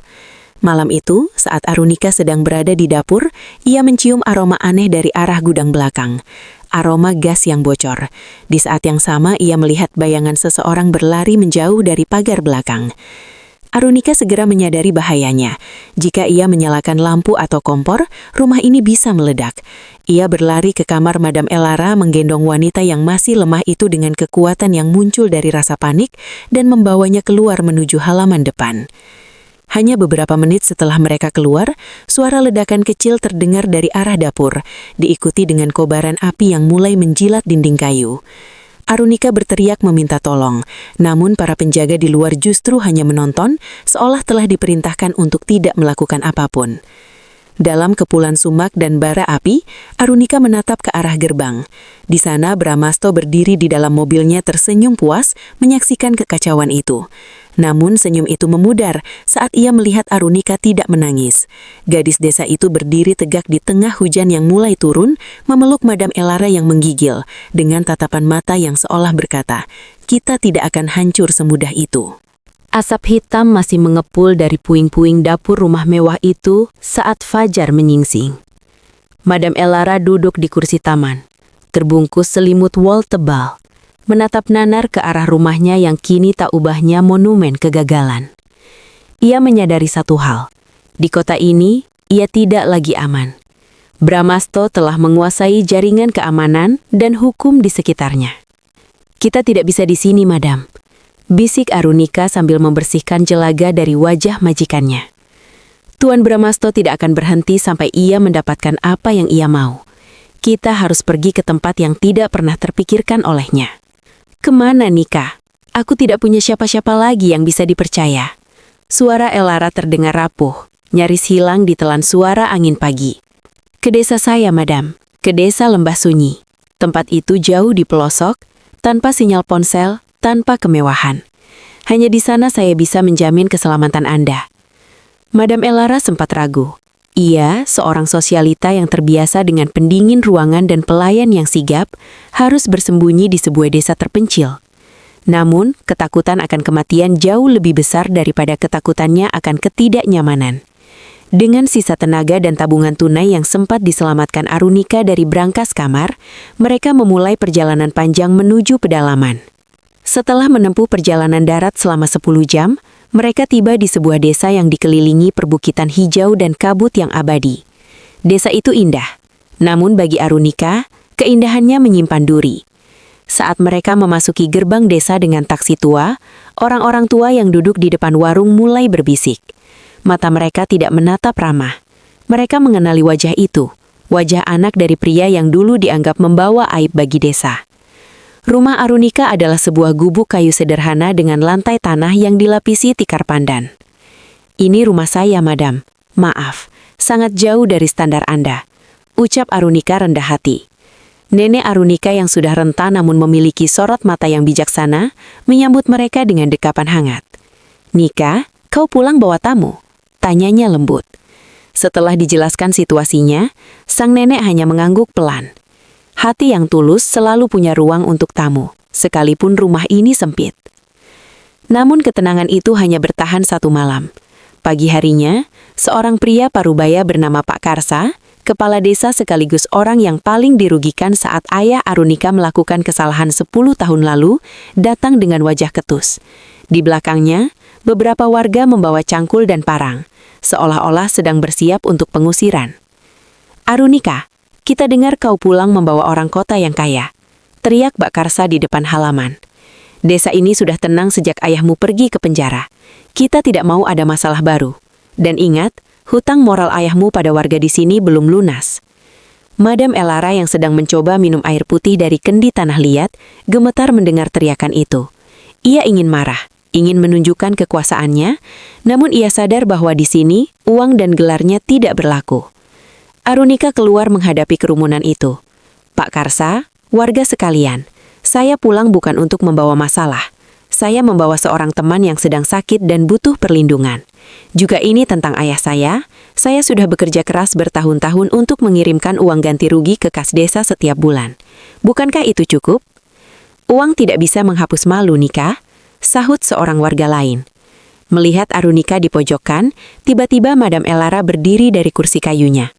Malam itu, saat Arunika sedang berada di dapur, ia mencium aroma aneh dari arah gudang belakang. Aroma gas yang bocor. Di saat yang sama, ia melihat bayangan seseorang berlari menjauh dari pagar belakang. Arunika segera menyadari bahayanya. Jika ia menyalakan lampu atau kompor, rumah ini bisa meledak. Ia berlari ke kamar Madam Elara, menggendong wanita yang masih lemah itu dengan kekuatan yang muncul dari rasa panik dan membawanya keluar menuju halaman depan. Hanya beberapa menit setelah mereka keluar, suara ledakan kecil terdengar dari arah dapur, diikuti dengan kobaran api yang mulai menjilat dinding kayu. Arunika berteriak meminta tolong, namun para penjaga di luar justru hanya menonton, seolah telah diperintahkan untuk tidak melakukan apapun. Dalam kepulan sumak dan bara api, Arunika menatap ke arah gerbang. Di sana Brahmasto berdiri di dalam mobilnya tersenyum puas menyaksikan kekacauan itu. Namun senyum itu memudar saat ia melihat Arunika tidak menangis. Gadis desa itu berdiri tegak di tengah hujan yang mulai turun, memeluk Madam Elara yang menggigil, dengan tatapan mata yang seolah berkata, "Kita tidak akan hancur semudah itu." Asap hitam masih mengepul dari puing-puing dapur rumah mewah itu saat fajar menyingsing. Madam Elara duduk di kursi taman, terbungkus selimut wol tebal, menatap nanar ke arah rumahnya yang kini tak ubahnya monumen kegagalan. Ia menyadari satu hal, di kota ini ia tidak lagi aman. Brahmasto telah menguasai jaringan keamanan dan hukum di sekitarnya. "Kita tidak bisa di sini, Madam," bisik Arunika sambil membersihkan jelaga dari wajah majikannya. "Tuan Brahmasto tidak akan berhenti sampai ia mendapatkan apa yang ia mau. Kita harus pergi ke tempat yang tidak pernah terpikirkan olehnya." "Kemana, Nika? Aku tidak punya siapa-siapa lagi yang bisa dipercaya." Suara Elara terdengar rapuh, nyaris hilang ditelan suara angin pagi. "Ke desa saya, Madam. Ke desa Lembah Sunyi. Tempat itu jauh di pelosok, tanpa sinyal ponsel, tanpa kemewahan. Hanya di sana saya bisa menjamin keselamatan Anda." Madam Elara sempat ragu. Ia, seorang sosialita yang terbiasa dengan pendingin ruangan dan pelayan yang sigap, harus bersembunyi di sebuah desa terpencil. Namun, ketakutan akan kematian jauh lebih besar daripada ketakutannya akan ketidaknyamanan. Dengan sisa tenaga dan tabungan tunai yang sempat diselamatkan Arunika dari brankas kamar, mereka memulai perjalanan panjang menuju pedalaman. Setelah menempuh perjalanan darat selama 10 jam, mereka tiba di sebuah desa yang dikelilingi perbukitan hijau dan kabut yang abadi. Desa itu indah, namun bagi Arunika, keindahannya menyimpan duri. Saat mereka memasuki gerbang desa dengan taksi tua, orang-orang tua yang duduk di depan warung mulai berbisik. Mata mereka tidak menatap ramah. Mereka mengenali wajah itu, wajah anak dari pria yang dulu dianggap membawa aib bagi desa. Rumah Arunika adalah sebuah gubuk kayu sederhana dengan lantai tanah yang dilapisi tikar pandan. "Ini rumah saya, Madam. Maaf, sangat jauh dari standar Anda," ucap Arunika rendah hati. Nenek Arunika yang sudah renta namun memiliki sorot mata yang bijaksana, menyambut mereka dengan dekapan hangat. "Nika, kau pulang bawa tamu?" tanyanya lembut. Setelah dijelaskan situasinya, sang nenek hanya mengangguk pelan. Hati yang tulus selalu punya ruang untuk tamu, sekalipun rumah ini sempit. Namun ketenangan itu hanya bertahan 1 malam. Pagi harinya, seorang pria parubaya bernama Pak Karsa, kepala desa sekaligus orang yang paling dirugikan saat ayah Arunika melakukan kesalahan 10 tahun lalu, datang dengan wajah ketus. Di belakangnya, beberapa warga membawa cangkul dan parang, seolah-olah sedang bersiap untuk pengusiran. "Arunika, kita dengar kau pulang membawa orang kota yang kaya. Teriak Mbak Karsa di depan halaman. Desa ini sudah tenang sejak ayahmu pergi ke penjara. Kita tidak mau ada masalah baru. Dan ingat, hutang moral ayahmu pada warga di sini belum lunas. Madam Elara yang sedang mencoba minum air putih dari kendi tanah liat, gemetar mendengar teriakan itu. Ia ingin marah, ingin menunjukkan kekuasaannya, namun ia sadar bahwa di sini, uang dan gelarnya tidak berlaku. Arunika keluar menghadapi kerumunan itu. Pak Karsa, warga sekalian, saya pulang bukan untuk membawa masalah. Saya membawa seorang teman yang sedang sakit dan butuh perlindungan. Juga ini tentang ayah saya sudah bekerja keras bertahun-tahun untuk mengirimkan uang ganti rugi ke kas desa setiap bulan. Bukankah itu cukup? Uang tidak bisa menghapus malu, Nika, sahut seorang warga lain. Melihat Arunika di pojokan, tiba-tiba Madam Elara berdiri dari kursi kayunya.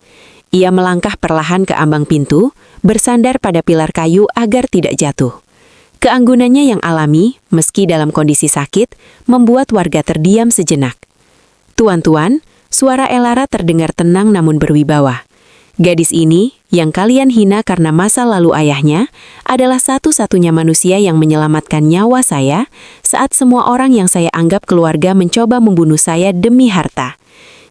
Ia melangkah perlahan ke ambang pintu, bersandar pada pilar kayu agar tidak jatuh. Keanggunannya yang alami, meski dalam kondisi sakit, membuat warga terdiam sejenak. Tuan-tuan, suara Elara terdengar tenang namun berwibawa. Gadis ini, yang kalian hina karena masa lalu ayahnya, adalah satu-satunya manusia yang menyelamatkan nyawa saya saat semua orang yang saya anggap keluarga mencoba membunuh saya demi harta.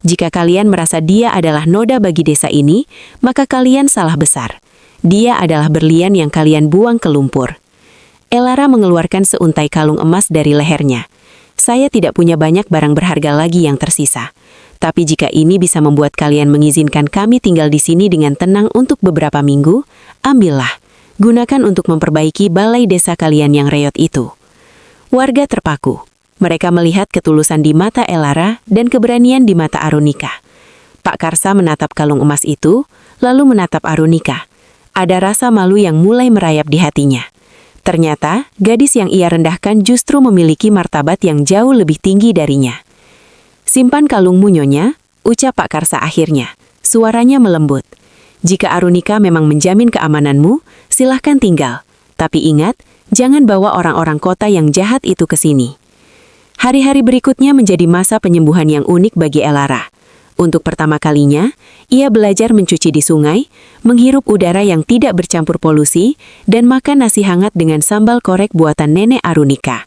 Jika kalian merasa dia adalah noda bagi desa ini, maka kalian salah besar. Dia adalah berlian yang kalian buang ke lumpur. Elara mengeluarkan seuntai kalung emas dari lehernya. Saya tidak punya banyak barang berharga lagi yang tersisa. Tapi jika ini bisa membuat kalian mengizinkan kami tinggal di sini dengan tenang untuk beberapa minggu, ambillah. Gunakan untuk memperbaiki balai desa kalian yang reot itu. Warga terpaku. Mereka melihat ketulusan di mata Elara dan keberanian di mata Arunika. Pak Karsa menatap kalung emas itu, lalu menatap Arunika. Ada rasa malu yang mulai merayap di hatinya. Ternyata, gadis yang ia rendahkan justru memiliki martabat yang jauh lebih tinggi darinya. Simpan kalungmu, Nyonya, ucap Pak Karsa akhirnya. Suaranya melembut. Jika Arunika memang menjamin keamananmu, silahkan tinggal. Tapi ingat, jangan bawa orang-orang kota yang jahat itu ke sini. Hari-hari berikutnya menjadi masa penyembuhan yang unik bagi Elara. Untuk pertama kalinya, ia belajar mencuci di sungai, menghirup udara yang tidak bercampur polusi, dan makan nasi hangat dengan sambal korek buatan nenek Arunika.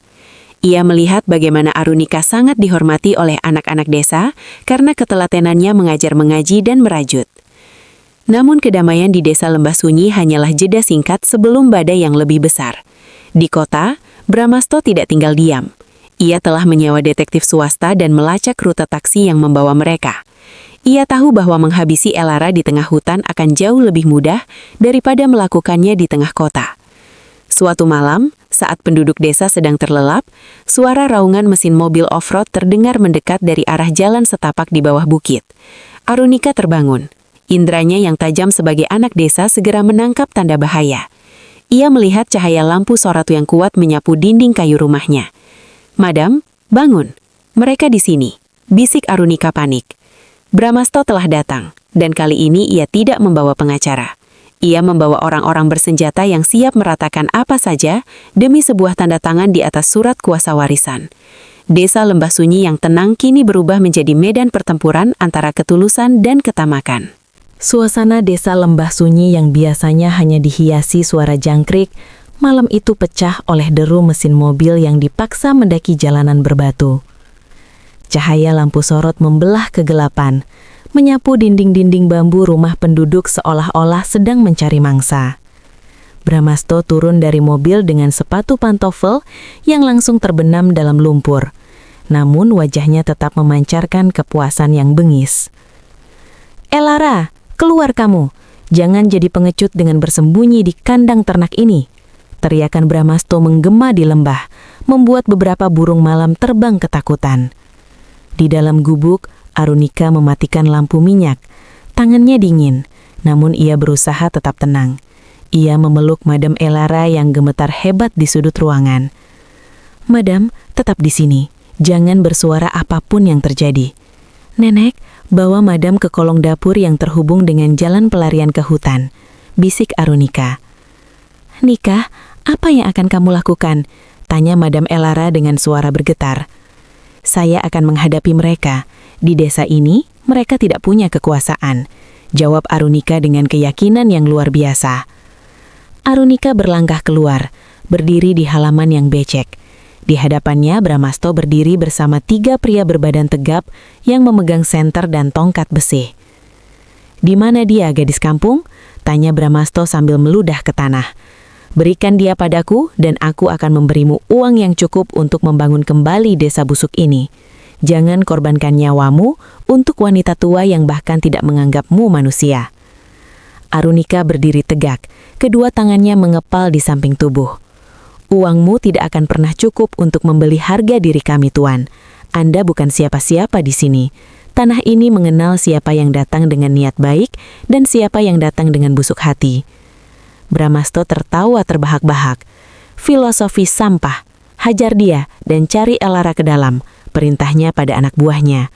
Ia melihat bagaimana Arunika sangat dihormati oleh anak-anak desa karena ketelatenannya mengajar mengaji dan merajut. Namun kedamaian di desa Lembah Sunyi hanyalah jeda singkat sebelum badai yang lebih besar. Di kota, Bramasto tidak tinggal diam. Ia telah menyewa detektif swasta dan melacak rute taksi yang membawa mereka. Ia tahu bahwa menghabisi Elara di tengah hutan akan jauh lebih mudah daripada melakukannya di tengah kota. Suatu malam, saat penduduk desa sedang terlelap, suara raungan mesin mobil off-road terdengar mendekat dari arah jalan setapak di bawah bukit. Arunika terbangun. Indranya yang tajam sebagai anak desa segera menangkap tanda bahaya. Ia melihat cahaya lampu sorot yang kuat menyapu dinding kayu rumahnya. "Madam, bangun. Mereka di sini," bisik Arunika panik. Bramasto telah datang, dan kali ini ia tidak membawa pengacara. Ia membawa orang-orang bersenjata yang siap meratakan apa saja demi sebuah tanda tangan di atas surat kuasa warisan. Desa Lembah Sunyi yang tenang kini berubah menjadi medan pertempuran antara ketulusan dan ketamakan. Suasana desa Lembah Sunyi yang biasanya hanya dihiasi suara jangkrik, malam itu pecah oleh deru mesin mobil yang dipaksa mendaki jalanan berbatu. Cahaya lampu sorot membelah kegelapan, menyapu dinding-dinding bambu rumah penduduk seolah-olah sedang mencari mangsa. Bramasto turun dari mobil dengan sepatu pantofel yang langsung terbenam dalam lumpur. Namun wajahnya tetap memancarkan kepuasan yang bengis. "Elara, keluar kamu! Jangan jadi pengecut dengan bersembunyi di kandang ternak ini!" Teriakan Bramasto menggema di lembah, membuat beberapa burung malam terbang ketakutan. Di dalam gubuk, Arunika mematikan lampu minyak. Tangannya dingin, namun ia berusaha tetap tenang. Ia memeluk Madam Elara yang gemetar hebat di sudut ruangan. "Madam, tetap di sini. Jangan bersuara apapun yang terjadi." "Nenek, bawa Madam ke kolong dapur yang terhubung dengan jalan pelarian ke hutan," bisik Arunika. "Nika, apa yang akan kamu lakukan?" tanya Madam Elara dengan suara bergetar. "Saya akan menghadapi mereka. Di desa ini, mereka tidak punya kekuasaan. jawab Arunika dengan keyakinan yang luar biasa. Arunika berlangkah keluar, berdiri di halaman yang becek. Di hadapannya Bramasto berdiri bersama 3 pria berbadan tegap yang memegang senter dan tongkat besi. "Di mana dia, gadis kampung?" tanya Bramasto sambil meludah ke tanah. "Berikan dia padaku dan aku akan memberimu uang yang cukup untuk membangun kembali desa busuk ini. Jangan korbankan nyawamu untuk wanita tua yang bahkan tidak menganggapmu manusia." Arunika berdiri tegak, kedua tangannya mengepal di samping tubuh. "Uangmu tidak akan pernah cukup untuk membeli harga diri kami, Tuan. Anda bukan siapa-siapa di sini. Tanah ini mengenal siapa yang datang dengan niat baik dan siapa yang datang dengan busuk hati." Bramasto tertawa terbahak-bahak. "Filosofi sampah. Hajar dia dan cari Elara ke dalam," perintahnya pada anak buahnya.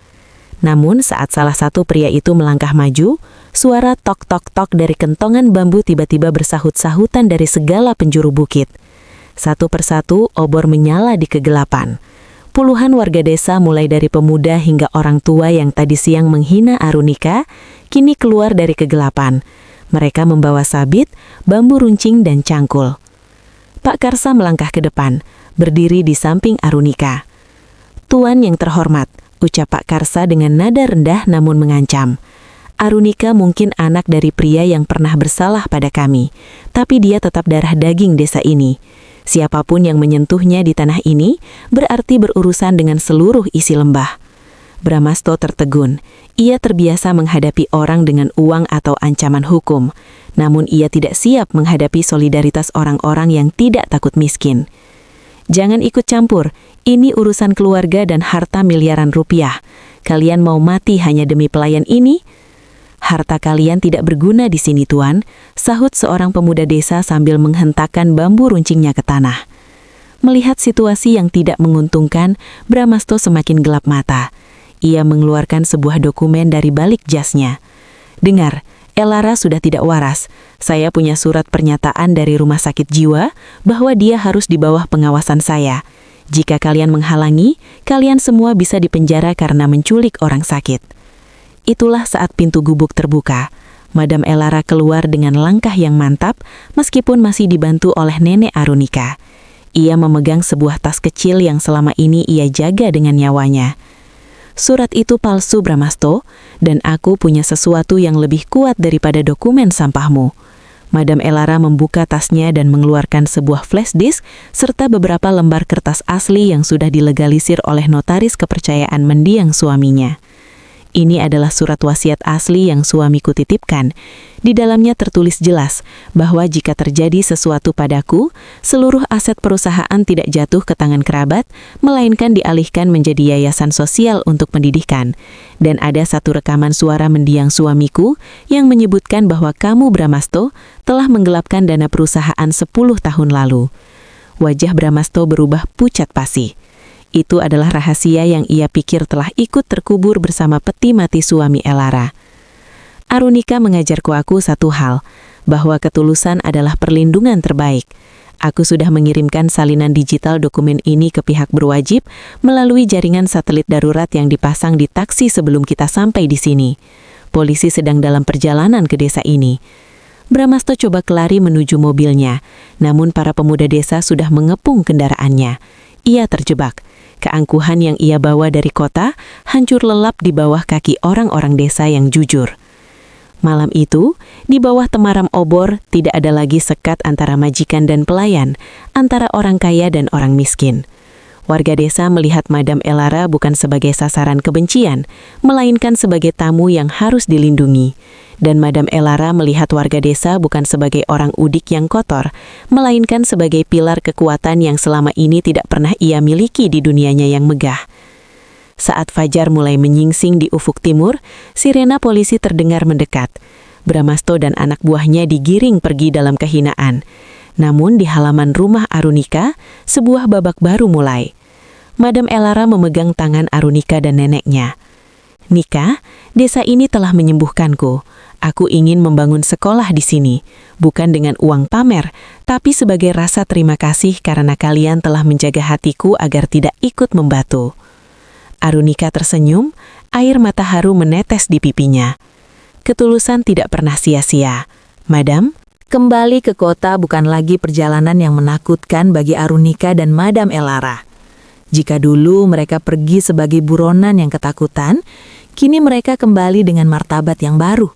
Namun saat salah satu pria itu melangkah maju, suara tok-tok-tok dari kentongan bambu tiba-tiba bersahut-sahutan dari segala penjuru bukit. Satu persatu obor menyala di kegelapan. Puluhan warga desa mulai dari pemuda hingga orang tua yang tadi siang menghina Arunika, kini keluar dari kegelapan. Mereka membawa sabit, bambu runcing, dan cangkul. Pak Karsa melangkah ke depan, berdiri di samping Arunika. "Tuan yang terhormat," ucap Pak Karsa dengan nada rendah namun mengancam. "Arunika mungkin anak dari pria yang pernah bersalah pada kami, tapi dia tetap darah daging desa ini. Siapapun yang menyentuhnya di tanah ini berarti berurusan dengan seluruh isi lembah." Bramasto tertegun. Ia terbiasa menghadapi orang dengan uang atau ancaman hukum, namun ia tidak siap menghadapi solidaritas orang-orang yang tidak takut miskin. "Jangan ikut campur, ini urusan keluarga dan harta miliaran rupiah. Kalian mau mati hanya demi pelayan ini?" "Harta kalian tidak berguna di sini, Tuan," sahut seorang pemuda desa sambil menghentakkan bambu runcingnya ke tanah. Melihat situasi yang tidak menguntungkan, Bramasto semakin gelap mata. Ia mengeluarkan sebuah dokumen dari balik jasnya. "Dengar, Elara sudah tidak waras. Saya punya surat pernyataan dari rumah sakit jiwa bahwa dia harus di bawah pengawasan saya. Jika kalian menghalangi, kalian semua bisa dipenjara karena menculik orang sakit." Itulah saat pintu gubuk terbuka. Madam Elara keluar dengan langkah yang mantap, meskipun masih dibantu oleh nenek Arunika. Ia memegang sebuah tas kecil yang selama ini ia jaga dengan nyawanya. "Surat itu palsu, Bramasto, dan aku punya sesuatu yang lebih kuat daripada dokumen sampahmu." Madam Elara membuka tasnya dan mengeluarkan sebuah flash disk serta beberapa lembar kertas asli yang sudah dilegalisir oleh notaris kepercayaan mendiang suaminya. "Ini adalah surat wasiat asli yang suamiku titipkan. Di dalamnya tertulis jelas bahwa jika terjadi sesuatu padaku, seluruh aset perusahaan tidak jatuh ke tangan kerabat, melainkan dialihkan menjadi yayasan sosial untuk pendidikan. Dan ada satu rekaman suara mendiang suamiku yang menyebutkan bahwa kamu, Bramasto, telah menggelapkan dana perusahaan 10 tahun lalu." Wajah Bramasto berubah pucat pasi. Itu adalah rahasia yang ia pikir telah ikut terkubur bersama peti mati suami Elara. "Arunika mengajarku aku satu hal, bahwa ketulusan adalah perlindungan terbaik. Aku sudah mengirimkan salinan digital dokumen ini ke pihak berwajib melalui jaringan satelit darurat yang dipasang di taksi sebelum kita sampai di sini. Polisi sedang dalam perjalanan ke desa ini." Bramasto coba kelari menuju mobilnya, namun para pemuda desa sudah mengepung kendaraannya. Ia terjebak. Keangkuhan yang ia bawa dari kota hancur lelap di bawah kaki orang-orang desa yang jujur. Malam itu, di bawah temaram obor, tidak ada lagi sekat antara majikan dan pelayan, antara orang kaya dan orang miskin. Warga desa melihat Madam Elara bukan sebagai sasaran kebencian, melainkan sebagai tamu yang harus dilindungi. Dan Madam Elara melihat warga desa bukan sebagai orang udik yang kotor, melainkan sebagai pilar kekuatan yang selama ini tidak pernah ia miliki di dunianya yang megah. Saat fajar mulai menyingsing di ufuk timur, sirena polisi terdengar mendekat. Bramasto dan anak buahnya digiring pergi dalam kehinaan. Namun di halaman rumah Arunika, sebuah babak baru mulai. Madam Elara memegang tangan Arunika dan neneknya. "Nika, desa ini telah menyembuhkanku. Aku ingin membangun sekolah di sini, bukan dengan uang pamer, tapi sebagai rasa terima kasih karena kalian telah menjaga hatiku agar tidak ikut membatu." Arunika tersenyum, air mata haru menetes di pipinya. Ketulusan tidak pernah sia-sia. Madam, kembali ke kota bukan lagi perjalanan yang menakutkan bagi Arunika dan Madam Elara. Jika dulu mereka pergi sebagai buronan yang ketakutan, kini mereka kembali dengan martabat yang baru.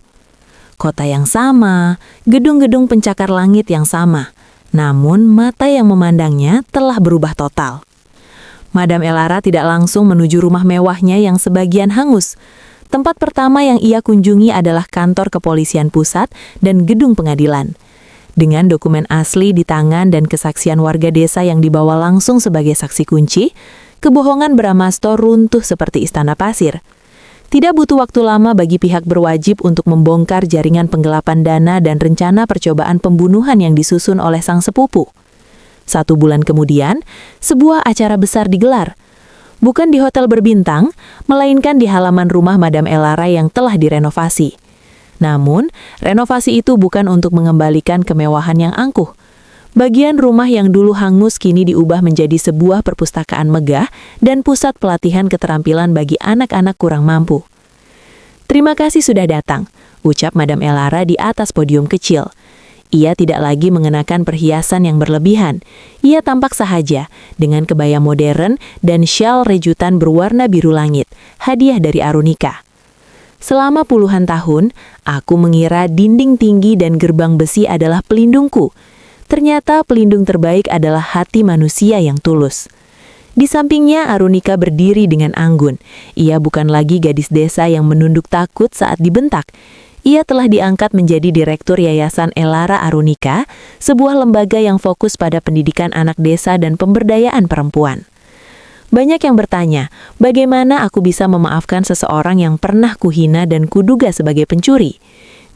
Kota yang sama, gedung-gedung pencakar langit yang sama, namun mata yang memandangnya telah berubah total. Madam Elara tidak langsung menuju rumah mewahnya yang sebagian hangus. Tempat pertama yang ia kunjungi adalah kantor kepolisian pusat dan gedung pengadilan. Dengan dokumen asli di tangan dan kesaksian warga desa yang dibawa langsung sebagai saksi kunci, kebohongan Brahmasto runtuh seperti istana pasir. Tidak butuh waktu lama bagi pihak berwajib untuk membongkar jaringan penggelapan dana dan rencana percobaan pembunuhan yang disusun oleh sang sepupu. 1 bulan kemudian, sebuah acara besar digelar. Bukan di hotel berbintang, melainkan di halaman rumah Madam Elara yang telah direnovasi. Namun, renovasi itu bukan untuk mengembalikan kemewahan yang angkuh. Bagian rumah yang dulu hangus kini diubah menjadi sebuah perpustakaan megah dan pusat pelatihan keterampilan bagi anak-anak kurang mampu. "Terima kasih sudah datang," ucap Madam Elara di atas podium kecil. Ia tidak lagi mengenakan perhiasan yang berlebihan. Ia tampak sahaja, dengan kebaya modern dan syal rejutan berwarna biru langit, hadiah dari Arunika. "Selama puluhan tahun, aku mengira dinding tinggi dan gerbang besi adalah pelindungku. Ternyata pelindung terbaik adalah hati manusia yang tulus." Di sampingnya Arunika berdiri dengan anggun. Ia bukan lagi gadis desa yang menunduk takut saat dibentak. Ia telah diangkat menjadi Direktur Yayasan Elara Arunika, sebuah lembaga yang fokus pada pendidikan anak desa dan pemberdayaan perempuan. Banyak yang bertanya, bagaimana aku bisa memaafkan seseorang yang pernah kuhina dan kuduga sebagai pencuri?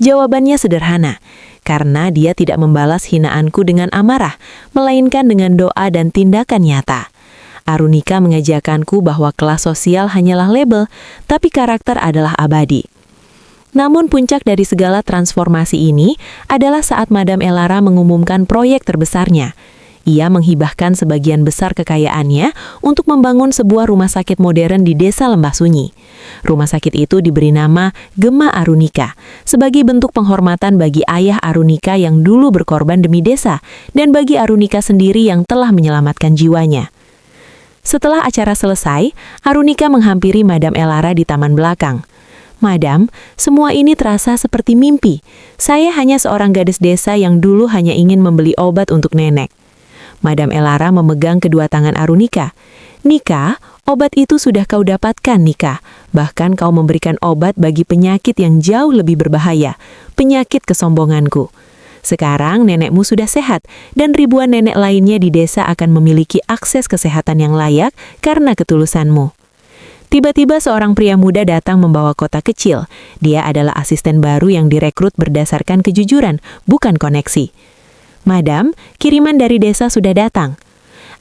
Jawabannya sederhana, karena dia tidak membalas hinaanku dengan amarah, melainkan dengan doa dan tindakan nyata. Arunika mengajarkanku bahwa kelas sosial hanyalah label, tapi karakter adalah abadi. Namun puncak dari segala transformasi ini adalah saat Madam Elara mengumumkan proyek terbesarnya. Ia menghibahkan sebagian besar kekayaannya untuk membangun sebuah rumah sakit modern di desa Lembah Sunyi. Rumah sakit itu diberi nama Gema Arunika, sebagai bentuk penghormatan bagi ayah Arunika yang dulu berkorban demi desa, dan bagi Arunika sendiri yang telah menyelamatkan jiwanya. Setelah acara selesai, Arunika menghampiri Madam Elara di taman belakang. "Madam, semua ini terasa seperti mimpi. Saya hanya seorang gadis desa yang dulu hanya ingin membeli obat untuk nenek." Madam Elara memegang kedua tangan Arunika. "Nika, obat itu sudah kau dapatkan, Nika. Bahkan kau memberikan obat bagi penyakit yang jauh lebih berbahaya, penyakit kesombonganku. Sekarang nenekmu sudah sehat, dan ribuan nenek lainnya di desa akan memiliki akses kesehatan yang layak karena ketulusanmu." Tiba-tiba seorang pria muda datang membawa kotak kecil. Dia adalah asisten baru yang direkrut berdasarkan kejujuran, bukan koneksi. "Madam, kiriman dari desa sudah datang."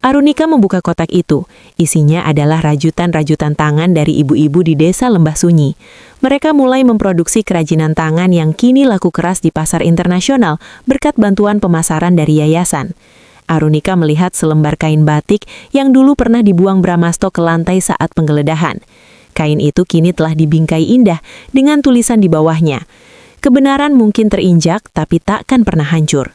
Arunika membuka kotak itu. Isinya adalah rajutan-rajutan tangan dari ibu-ibu di desa Lembah Sunyi. Mereka mulai memproduksi kerajinan tangan yang kini laku keras di pasar internasional berkat bantuan pemasaran dari yayasan. Arunika melihat selembar kain batik yang dulu pernah dibuang Brahmasto ke lantai saat penggeledahan. Kain itu kini telah dibingkai indah dengan tulisan di bawahnya. "Kebenaran mungkin terinjak, tapi takkan pernah hancur."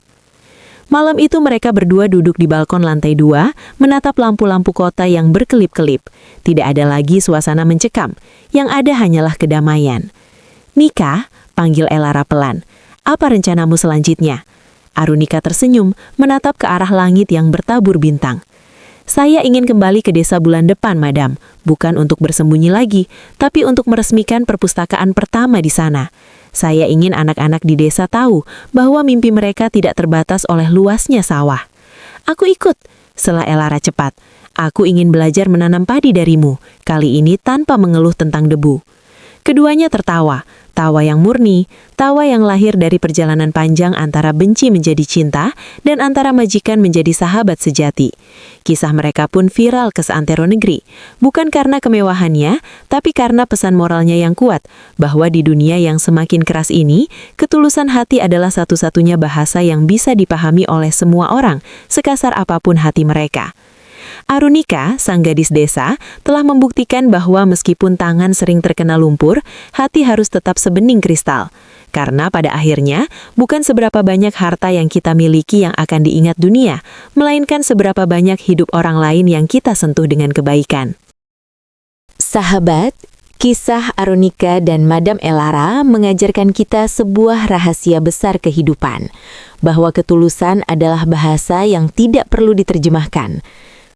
Malam itu mereka berdua duduk di balkon lantai 2, menatap lampu-lampu kota yang berkelip-kelip. Tidak ada lagi suasana mencekam, yang ada hanyalah kedamaian. "Nika," panggil Elara pelan, "apa rencanamu selanjutnya?" Arunika tersenyum, menatap ke arah langit yang bertabur bintang. "Saya ingin kembali ke desa bulan depan, Madam. Bukan untuk bersembunyi lagi, tapi untuk meresmikan perpustakaan pertama di sana. Saya ingin anak-anak di desa tahu bahwa mimpi mereka tidak terbatas oleh luasnya sawah." "Aku ikut," sela Elara cepat. "Aku ingin belajar menanam padi darimu, kali ini tanpa mengeluh tentang debu." Keduanya tertawa, tawa yang murni, tawa yang lahir dari perjalanan panjang antara benci menjadi cinta dan antara majikan menjadi sahabat sejati. Kisah mereka pun viral ke seantero negeri, bukan karena kemewahannya, tapi karena pesan moralnya yang kuat, bahwa di dunia yang semakin keras ini, ketulusan hati adalah satu-satunya bahasa yang bisa dipahami oleh semua orang, sekasar apapun hati mereka. Arunika, sang gadis desa, telah membuktikan bahwa meskipun tangan sering terkena lumpur, hati harus tetap sebening kristal. Karena pada akhirnya, bukan seberapa banyak harta yang kita miliki yang akan diingat dunia, melainkan seberapa banyak hidup orang lain yang kita sentuh dengan kebaikan. Sahabat, kisah Arunika dan Madam Elara mengajarkan kita sebuah rahasia besar kehidupan, bahwa ketulusan adalah bahasa yang tidak perlu diterjemahkan.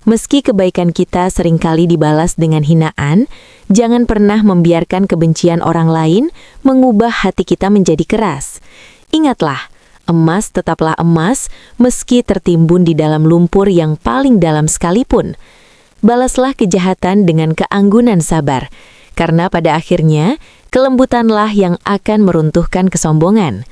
Meski kebaikan kita seringkali dibalas dengan hinaan, jangan pernah membiarkan kebencian orang lain mengubah hati kita menjadi keras. Ingatlah, emas tetaplah emas meski tertimbun di dalam lumpur yang paling dalam sekalipun. Balaslah kejahatan dengan keanggunan sabar, karena pada akhirnya kelembutanlah yang akan meruntuhkan kesombongan.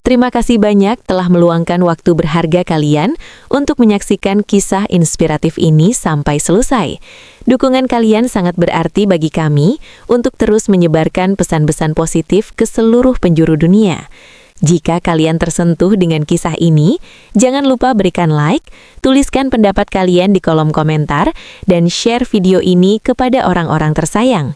Terima kasih banyak telah meluangkan waktu berharga kalian untuk menyaksikan kisah inspiratif ini sampai selesai. Dukungan kalian sangat berarti bagi kami untuk terus menyebarkan pesan-pesan positif ke seluruh penjuru dunia. Jika kalian tersentuh dengan kisah ini, jangan lupa berikan like, tuliskan pendapat kalian di kolom komentar, dan share video ini kepada orang-orang tersayang.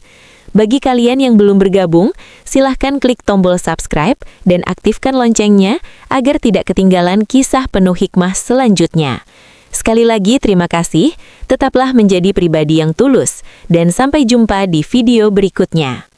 Bagi kalian yang belum bergabung, silahkan klik tombol subscribe dan aktifkan loncengnya agar tidak ketinggalan kisah penuh hikmah selanjutnya. Sekali lagi terima kasih, tetaplah menjadi pribadi yang tulus, dan sampai jumpa di video berikutnya.